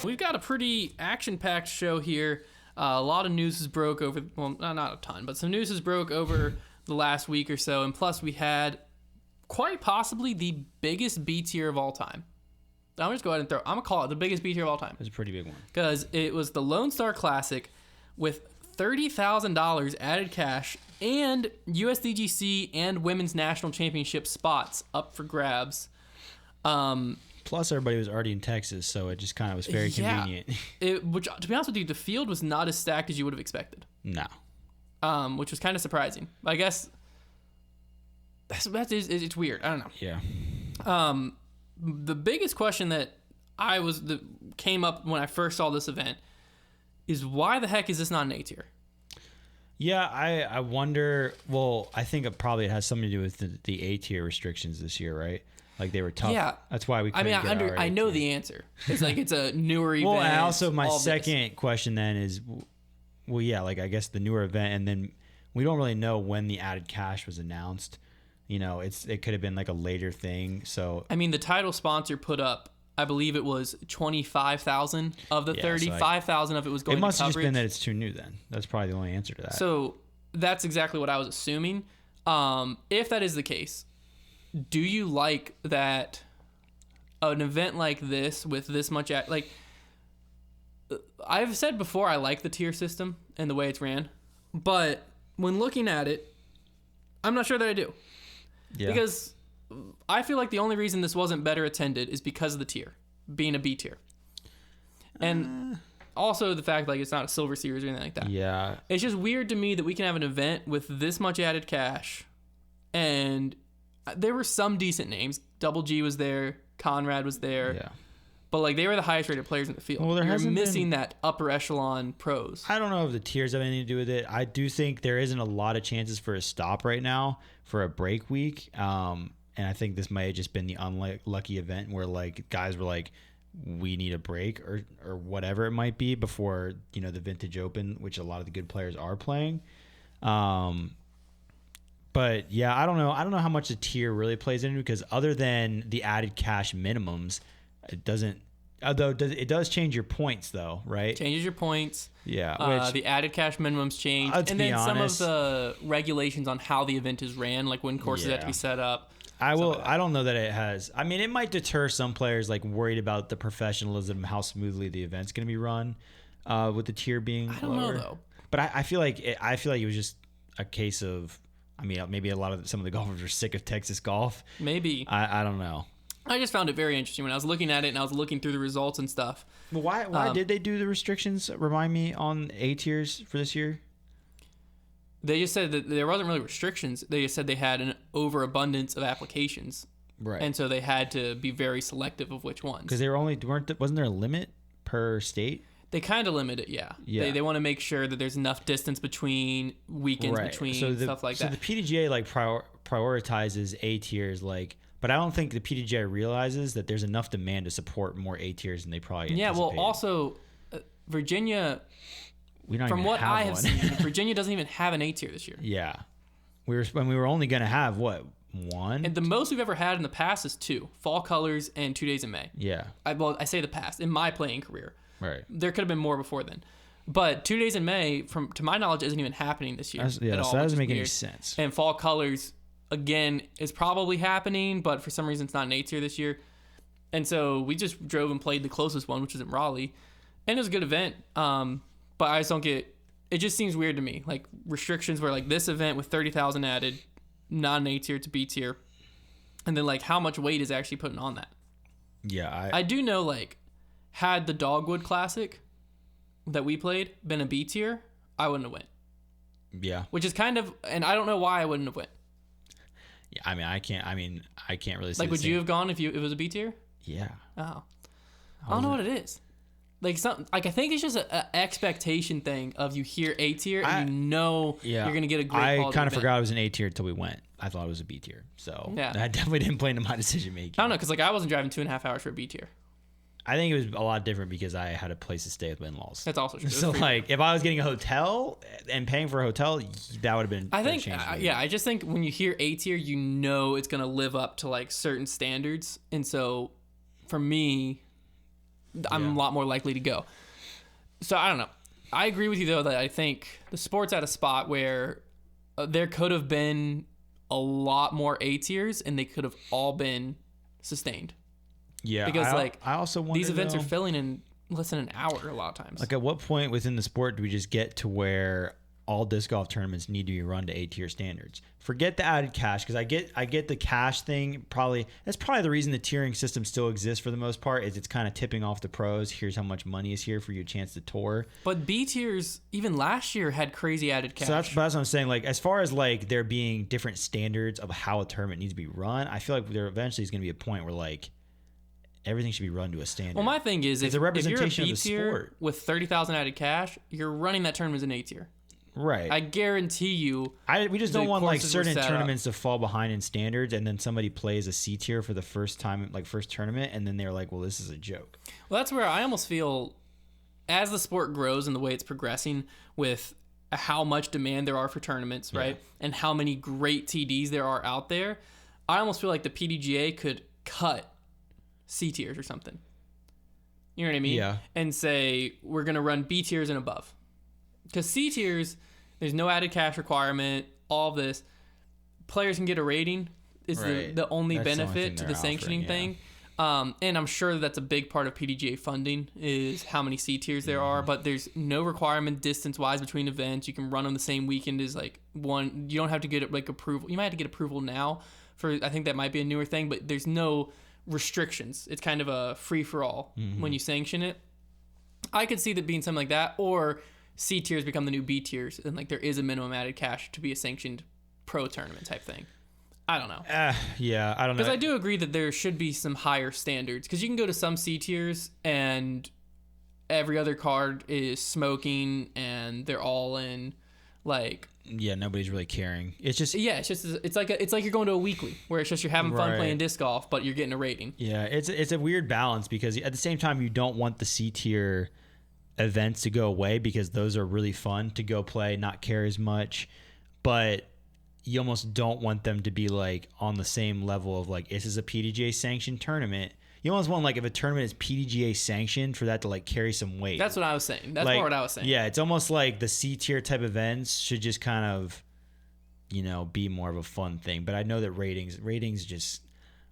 we've got a pretty action-packed show here. A lot of news has broke over, well, not a ton, but some news has broke over the last week or so. And plus, we had quite possibly the biggest B tier of all time. I'm just go ahead and I'm going to call it the biggest B tier of all time. It was a pretty big one. Because it was the Lone Star Classic with $30,000 added cash and USDGC and Women's National Championship spots up for grabs. Plus, everybody was already in Texas, so it just kind of was very convenient. Which, to be honest with you, the field was not as stacked as you would have expected. No. Which was kind of surprising. I guess it's weird. I don't know. Yeah. The biggest question that came up when I first saw this event is why the heck is this not an A tier? Yeah, I wonder. Well, I think it probably has something to do with the A tier restrictions this year, right? Like they were tough. Yeah, that's why we. I know the answer. It's like it's a newer event. Well, and also my second question then is, well, yeah, like I guess the newer event, and then we don't really know when the added cash was announced. You know, it could have been like a later thing. So I mean, the title sponsor put up, I believe it was 25,000 of the 30. 5,000 of it was going to coverage. It must have just been that it's too new then. That's probably the only answer to that. So that's exactly what I was assuming. If that is the case, do you like that an event like this with this much... Like, I've said before I like the tier system and the way it's ran. But when looking at it, I'm not sure that I do. Yeah. Because I feel like the only reason this wasn't better attended is because of the tier, being a B tier. And also the fact like it's not a silver series or anything like that. Yeah. It's just weird to me that we can have an event with this much added cash, and there were some decent names. Double G was there, Conrad was there. Yeah. But like they were the highest rated players in the field. Well, you're missing that upper echelon pros. I don't know if the tiers have anything to do with it. I do think there isn't a lot of chances for a stop right now for a break week. And I think this might have just been the unlucky event where like guys were like, we need a break or whatever it might be before, you know, the Vintage Open, which a lot of the good players are playing. But yeah, I don't know how much the tier really plays into, because other than the added cash minimums, it doesn't. Although it does change your points, though, right? Changes your points. Yeah. The added cash minimums change, and then some of the regulations on how the event is ran, like when courses have to be set up. I don't know that it has. I mean, it might deter some players like worried about the professionalism, how smoothly the event's going to be run, with the tier being. I don't know though. But I feel like it was just a case of. I mean, maybe some of the golfers are sick of Texas golf. Maybe. I don't know. I just found it very interesting when I was looking at it and I was looking through the results and stuff. But why did they do the restrictions? Remind me, on A tiers for this year? They just said that there wasn't really restrictions. They just said they had an overabundance of applications. Right. And so they had to be very selective of which ones. Because wasn't there a limit per state? They kind of limit it, yeah. They want to make sure that there's enough distance between weekends, stuff like that. So the PDGA like prioritizes A tiers, like, but I don't think the PDGA realizes that there's enough demand to support more A tiers than they probably anticipated. Yeah, well, also Virginia, from what I have seen, Virginia doesn't even have an A tier this year. Yeah, we were only going to have one, and the most we've ever had in the past is 2 Fall Colors and 2 Days in May. Yeah, I say the past in my playing career. Right. There could have been more before then. But 2 Days in May, to my knowledge, isn't even happening this year. So that doesn't make any sense. And Fall Colors, again, is probably happening, but for some reason it's not an A tier this year. And so we just drove and played the closest one, which is in Raleigh. And it was a good event. But I just don't get... It just seems weird to me. Like, restrictions where, like, this event with 30,000 added, not an A tier to B tier. And then, like, how much weight is actually putting on that? Yeah, I do know, like... Had the Dogwood Classic that we played been a B tier, I wouldn't have went. Yeah. Which is kind of, and I don't know why I wouldn't have went. Yeah, I can't really say. Like, would you have gone if it was a B tier? Yeah. Oh. I don't know what it is. Like, I think it's just an expectation thing of you hear A tier and you're going to get a great quality I kind of event. forgot it was an A tier until we went. I thought it was a B tier. So yeah. I definitely didn't play into my decision making. I don't know, because like I wasn't driving 2.5 hours for a B tier. I think it was a lot different because I had a place to stay with my in-laws. That's also true. So, like, if I was getting a hotel and paying for a hotel, that would have been. I just think when you hear A tier, you know it's going to live up to like certain standards. And so, for me, I'm a lot more likely to go. So I don't know. I agree with you though that I think the sport's at a spot where there could have been a lot more A tiers and they could have all been sustained. Yeah, because I also wonder, these events are filling in less than an hour a lot of times. Like, at what point within the sport do we just get to where all disc golf tournaments need to be run to A-tier standards? Forget the added cash, because I get the cash thing. That's probably the reason the tiering system still exists for the most part, is it's kind of tipping off the pros. Here's how much money is here for you, a chance to tour. But B tiers even last year had crazy added cash. So that's what I'm saying. Like, as far as like there being different standards of how a tournament needs to be run, I feel like there eventually is going to be a point where like everything should be run to a standard. Well, my thing is, if you're a B tier sport with 30,000 added cash, you're running that tournament as an A tier. Right. I guarantee you. We just don't want like certain tournaments to fall behind in standards, and then somebody plays a C tier for the first time, like first tournament, and then they're like, well, this is a joke. Well, that's where I almost feel, as the sport grows and the way it's progressing with how much demand there are for tournaments, right? And how many great TDs there are out there, I almost feel like the PDGA could cut C tiers or something. You know what I mean? Yeah. And say, we're going to run B tiers and above. Because C tiers, there's no added cash requirement, all of this. Players can get a rating is the only benefit to the sanctioning thing. And I'm sure that's a big part of PDGA funding is how many C tiers there are, but there's no requirement distance-wise between events. You can run them the same weekend as like one. You don't have to get like approval. You might have to get approval now for, I think that might be a newer thing, but there's no restrictions. It's kind of a free-for-all when you sanction it. I could see that being something like that, or C tiers become the new B tiers, and like there is a minimum added cash to be a sanctioned pro tournament type thing. I don't know. Yeah, I don't know. Because I do agree that there should be some higher standards. Because you can go to some C tiers and every other card is smoking, and they're all in like. Yeah, nobody's really caring. It's just it's like you're going to a weekly where it's just you're having fun playing disc golf, but you're getting a rating. Yeah, it's a weird balance, because at the same time you don't want the C tier events to go away, because those are really fun to go play, not care as much, but you almost don't want them to be like on the same level of like, this is a PDGA sanctioned tournament. You almost want, like, if a tournament is PDGA sanctioned, for that to like carry some weight. That's what I was saying. That's like, more what I was saying. Yeah, it's almost like the C tier type events should just kind of, be more of a fun thing. But I know that ratings just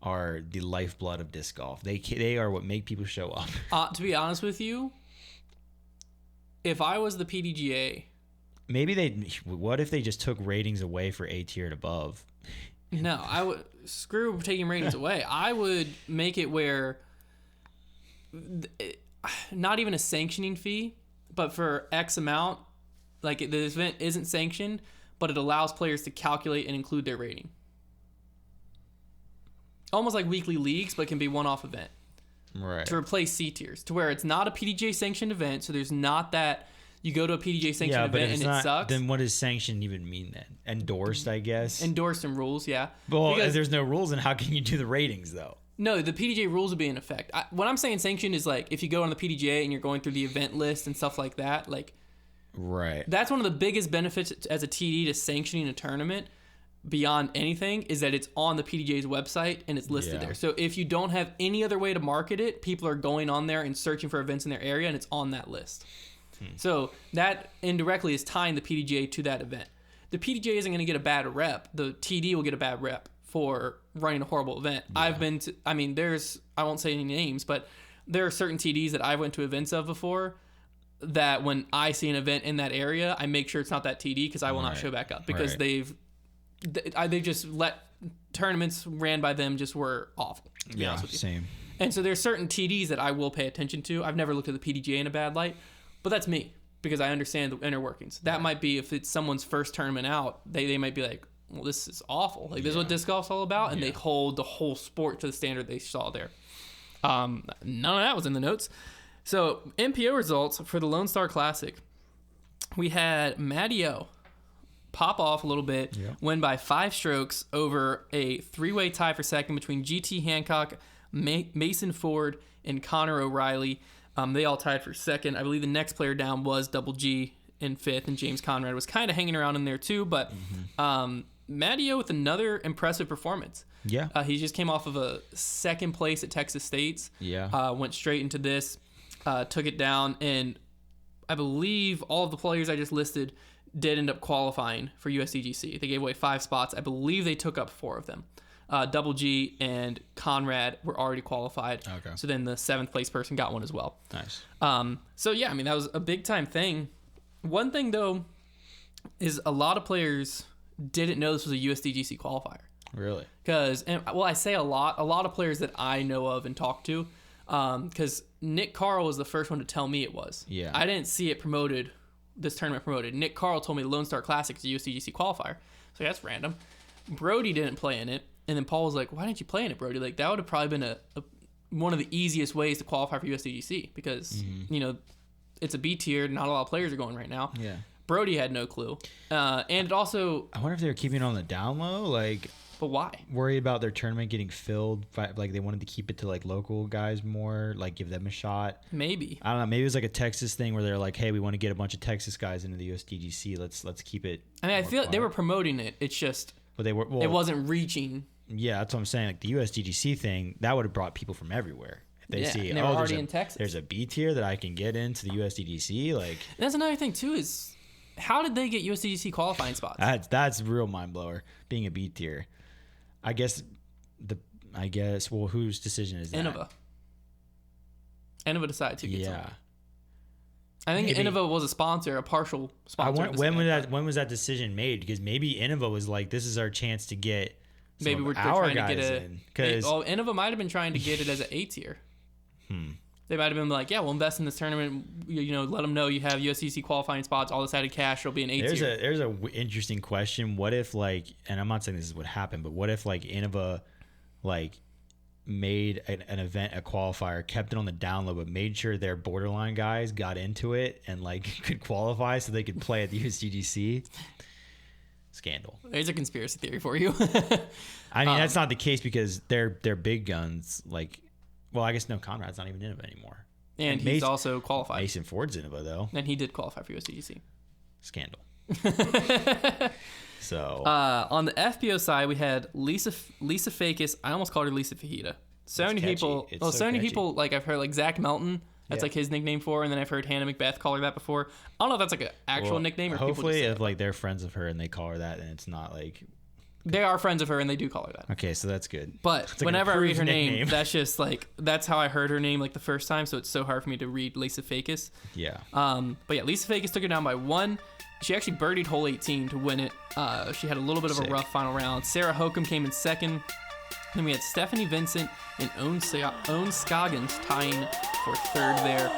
are the lifeblood of disc golf. They are what make people show up. To be honest with you, if I was the PDGA, what if they just took ratings away for A tier and above? No, I would screw taking ratings away. I would make it where not even a sanctioning fee, but for X amount, like the event isn't sanctioned, but it allows players to calculate and include their rating. Almost like weekly leagues, but it can be one-off event. Right. To replace C tiers, to where it's not a PDGA sanctioned event, so there's not that you go to a PDGA sanctioned event and it sucks. Then what does sanctioned even mean then? Endorsed, I guess. Endorsed and rules, yeah. Well, if there's no rules, then how can you do the ratings though? No, the PDGA rules would be in effect. What I'm saying sanctioned is like if you go on the PDGA and you're going through the event list and stuff like that, like. Right. That's one of the biggest benefits as a TD to sanctioning a tournament beyond anything is that it's on the PDGA's website and it's listed there. So if you don't have any other way to market it, people are going on there and searching for events in their area, and it's on that list. So that indirectly is tying the PDGA to that event. The PDGA isn't going to get a bad rep. The TD will get a bad rep for running a horrible event. Yeah. I won't say any names, but there are certain TDs that I went to events of before that when I see an event in that area, I make sure it's not that TD because I will not show back up because they just let tournaments ran by them just were awful. To be honest with you. Same. And so there's certain TDs that I will pay attention to. I've never looked at the PDGA in a bad light, but that's me because I understand the inner workings. That might be if it's someone's first tournament out, they might be like, well, this is awful. Like this is what disc golf's all about, and they hold the whole sport to the standard they saw there. None of that was in the notes. So MPO results for the Lone Star Classic. We had Matty O pop off a little bit, win by 5 strokes over a 3-way tie for second between GT Hancock, Mason Ford, and Connor O'Reilly. They all tied for second. I believe the next player down was Double G in 5th, and James Conrad was kind of hanging around in there too, but Matteo with another impressive performance. Yeah. He just came off of a second place at Texas State's. Yeah. Went straight into this, took it down, and I believe all of the players I just listed did end up qualifying for USDGC. They gave away 5 spots. I believe they took up 4 of them. Double G and Conrad were already qualified. Okay. So then the 7th place person got one as well. Nice. So yeah, I mean, that was a big time thing. One thing though is a lot of players didn't know this was a USDGC qualifier. Really? Because, I say a lot of players that I know of and talk to, because Nick Carl was the first one to tell me it was. Yeah. I didn't see it promoted, this tournament promoted. Nick Carl told me the Lone Star Classic is a USDGC qualifier. So yeah, that's random. Brody didn't play in it. And then Paul was like, why didn't you play in it, Brody? Like, that would have probably been one of the easiest ways to qualify for USDGC because, you know, it's a B tier. Not a lot of players are going right now. Yeah. Brody had no clue. And it also... I wonder if they were keeping it on the down low, like... But why? Worried about their tournament getting filled. Like, they wanted to keep it to, like, local guys more, like, give them a shot. Maybe. I don't know. Maybe it was, like, a Texas thing where they're like, hey, we want to get a bunch of Texas guys into the USDGC. Let's keep it... I mean, I feel like they were promoting it. It's just... But they were... Well, it wasn't reaching... Yeah, that's what I'm saying. Like the USDGC thing, that would have brought people from everywhere. If they see, and they were already in Texas. There's a B tier that I can get into the USDGC. Like, and that's another thing too is how did they get USDGC qualifying spots? That's a real mind blower. Being a B tier, I guess. Well, whose decision is that? Innova decided to get someone. I think Maybe. Innova was a sponsor, a partial sponsor. When was that decision made? Because maybe Innova was like, this is our chance to get. Maybe we're trying to get because Innova might have been trying to get it as an A tier. They might have been like, yeah, we'll invest in this tournament. You know, let them know you have USDC qualifying spots, all this added cash. It'll be an A tier. There's a interesting question. What if like, and I'm not saying this is what happened, but what if like Innova like made an event a qualifier, kept it on the down low, but made sure their borderline guys got into it and like could qualify so they could play at the USDGC? Scandal. There's a conspiracy theory for you. I mean, that's not the case because they're big guns. Like, well, I guess no, Conrad's not even Innova anymore. And he's also qualified. Mason Ford's Innova, though. And he did qualify for USDGC. Scandal. So. On the FBO side, we had Lisa Fakis. I almost called her Lisa Fajita. So many people. Well, so many people, like I've heard, like Zach Melton. That's like his nickname for her, and then I've heard Hannah Macbeth call her that before. I don't know if that's like an actual nickname or hopefully people just if like they're friends of her and they call her that, and it's not like they are friends of her and they do call her that. Okay, so that's good. But like whenever I read her name, that's just like that's how I heard her name like the first time. So it's so hard for me to read Lisa Fakis. Yeah. But yeah, Lisa Fakis took her down by 1. She actually birdied hole 18 to win it. She had a little bit of a rough final round. Sarah Hokum came in second. Then we had Stephanie Vincent and Owen Scoggins tying for third there.